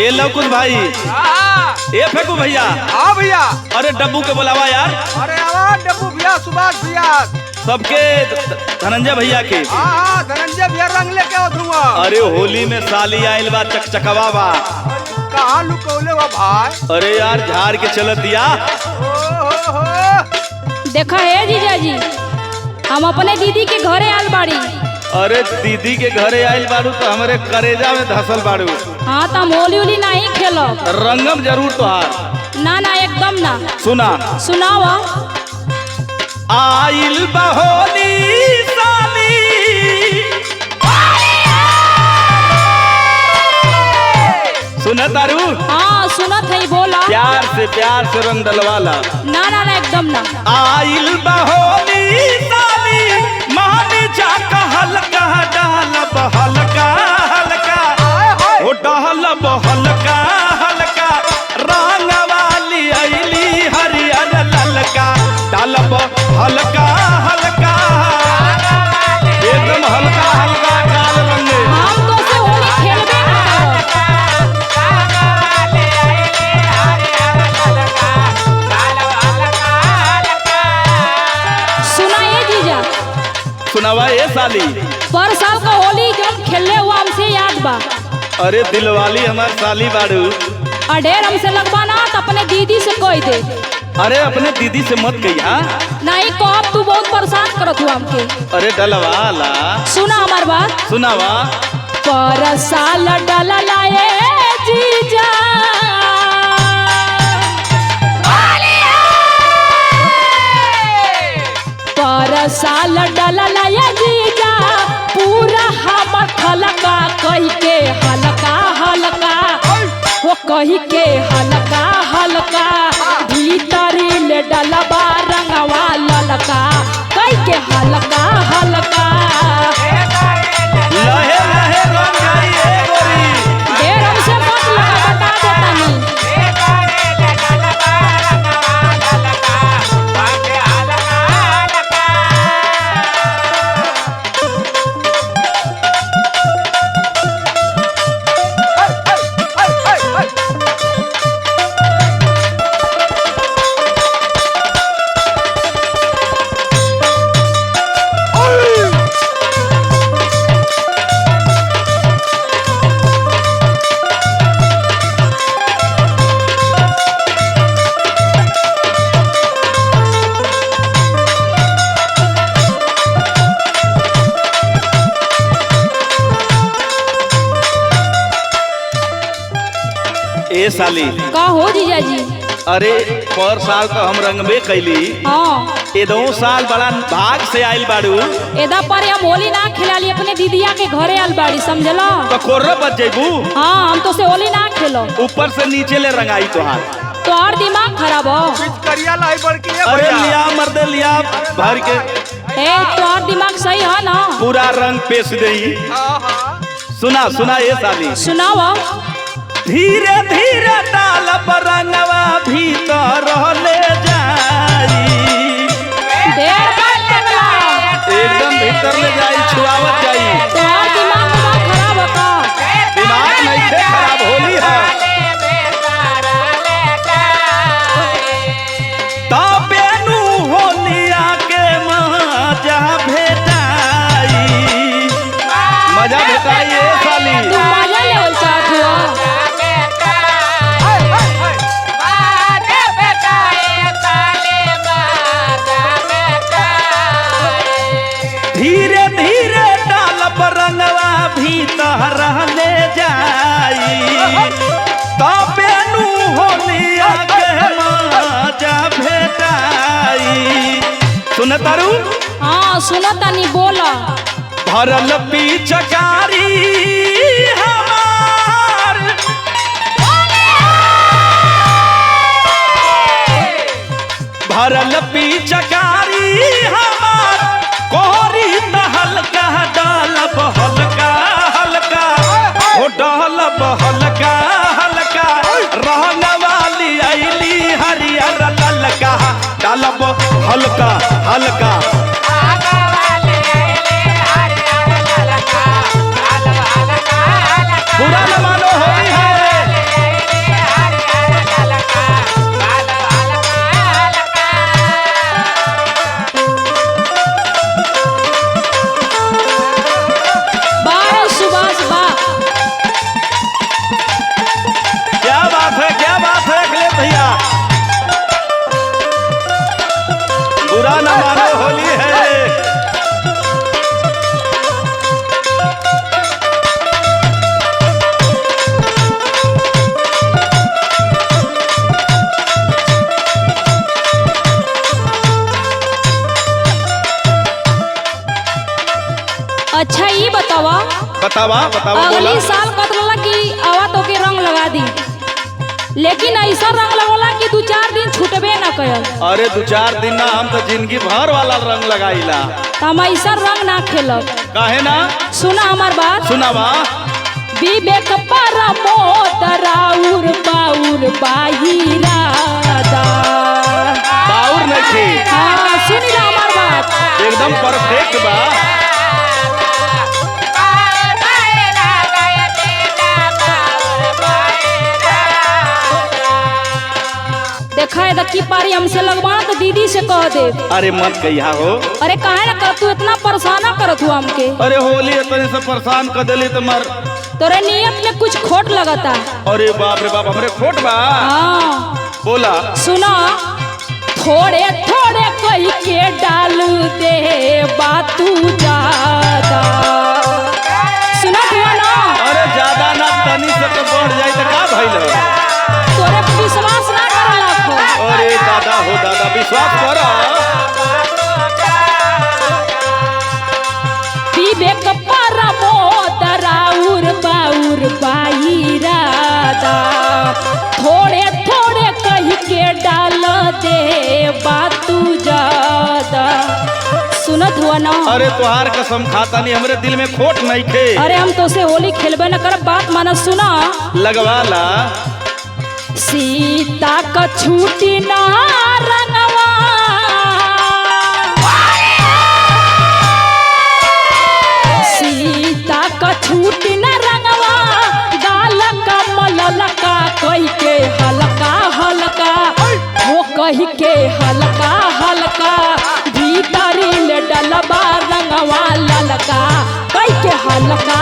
ए लवकुश भाई, ए फेंकू भैया। हाँ भैया। अरे डब्बू के बुलावा यार। अरे आवाज डब्बू भैया, सुभाष भैया, सबके धनंजय भैया के। हाँ धनंजय भैया रंग लेके उठूंगा। अरे होली में साली आइल बा, चकचकवा बा। कहाँ लुकौले बा भाई? अरे यार झाड़ के चलत दिया। देखा है जीजाजी, हम अपने दीदी के घरे आल बाड़ी। अरे दीदी के घरे आइल बाड़ू तो हमारे करेजा में धसल बाड़ू। हाँ तो हम होली उली नहीं खेलो। रंगम जरूर तोहार। ना ना एकदम ना। सुना सुनावा। आइल बा होली साली, सुना तारू? हाँ सुनत है, बोला। प्यार से रंग डलवाला। ना ना ना एकदम ना। आइल बा होली साली, मानी जा हल्का डालब हल्का हल्का, ओ डालब हल्का हल्का, रंग वाली आइली हरियर ललका, डालब हल्का हल्का, एकदम हल्का हल्का काल रंगे। हम तो से होली खेलबे ना करो। सुना ये जीजा, सुनावा ये साली। पर साल का होली जब खेलने हुआ हमसे याद बा। अरे दिलवाली हमार साली बाड़ू। अढेर हमसे लगवाना तो अपने दीदी से कह दे। अरे अपने दीदी से मत कहिया। नहीं कह, तू बहुत परेशान करत हुआ हमके। अरे डलवाला। सुना हमार बात। सुनावा। पर साल डलला ये जीजा, पर साल डलला ये जीजा, पूरा हमर हल्का कही के हल्का हल्का, वो कही के हल्का हल्का, भीतरी ले डलबा रंगवा ललका, कही के हल्का हल्का। लहे लहे रंग जाई ए गोरी। ढेर हमसे मत लगा, बता देता नहीं। ए साली। का हो जीजा जी? अरे पर साल तो हम रंगबे कैली। हाँ एदो साल बड़ा भाग से आइल बाड़ू। एदा पर हम होली ना खिलाली, अपने दीदिया के घरे आल बाड़ी, समझला? तो कोर्रा बच जेबू। हाँ हम तो से होली ना खेलो। ऊपर से नीचे ले रंगाई तोहार। तो और दिमाग खराब हो। पिचकरिया लाई बड़की है अरे भैया। लिया मर्दे लिया भर के, ए तो और दिमाग सही है ना? पूरा रंग पेश दई। हाँ हाँ। सुना सुना ये साली। सुनाओ। धीरे धीरे डाल रंगवा भीतर ले जाई, ढेर बात करला। एकदम भीतर ले जाई, छुआवत जाई। तो और दिमाग खराब हो का? दिमाग नहीं से खराब होली है। तबेनु होलिया के मजा भेटाई, मजा भेटाई ए साली। तू मजा लेवल चाहत हो? धीरे धीरे डालब रंगवा भीतर ले जाई, तबेनु होलिया के मजा भेटाई। सुन तारू? हाँ सुनो तनी, बोला। भरल पिचकारी हमार, भरल पिचकारी हमार, कोरी त हल्का डालब हल्का हल्का, हो डालब हल्का हल्का, रंग वाली आइली हरियर ललका, डालब हल्का हल्का। बुरा न मानो होली है। अच्छा ये बतावा बतावा बतावा बोला। अगली साल कतला कि आवा तो के रंग लगा दी, लेकिन ऐसा रंग लगोला कि 2-4 दिन छूटबे न कयल। अरे 2-4 दिन ना, हम तो जिंदगी भर वाला रंग लगाईला। तो हम ऐसा रंग ना खेलब। काहे ना? सुना हमार बात। सुनावा। विवेक परमोद राउर बाउर बाहिरादा। बाउर नहीं थी। हाँ सुनी ना हमार बात। एकदम परफेक्ट बा। देखा है की पारी हमसे लगवाना तो दीदी से कह दे। अरे मत कहिया हो। अरे काहे ना कर, तू इतना परेशान करत हुआ हमके। अरे होली इतने से परेशान कर देली तो मर तोरे नियत में कुछ खोट लगता। अरे बाप रे बाप, हमरे खोट बा। हाँ बोला। सुना, थोड़े थोड़े कही के डाल दे बातू ज्यादा। सुना हुआ ना? अरे ज्यादा ना, तनी से तो बढ़ जाए तो का भइल? तोरे विश्वास ना करला को। अरे दादा हो दादा, विश्वास कर। विवेक परमोद राउर बाउर बाहिरादा। थोड़े थोड़े कही के डाल दे बातू ज्यादा। सुनत हुआ ना? अरे तुहार कसम खाता नहीं, हमरे दिल में खोट नहीं खे। अरे हम तो से होली खेलबे न कर, बात माना। सुना, लगवाला। सीता का छूटी ना रंगवा, सीता का छूटी ना रंगवा, गाल का मललका कही के हल्का हल्का, वो कही के हल्का हल्का, भीतरी में डलबा रंगवा ललका कही के हल्का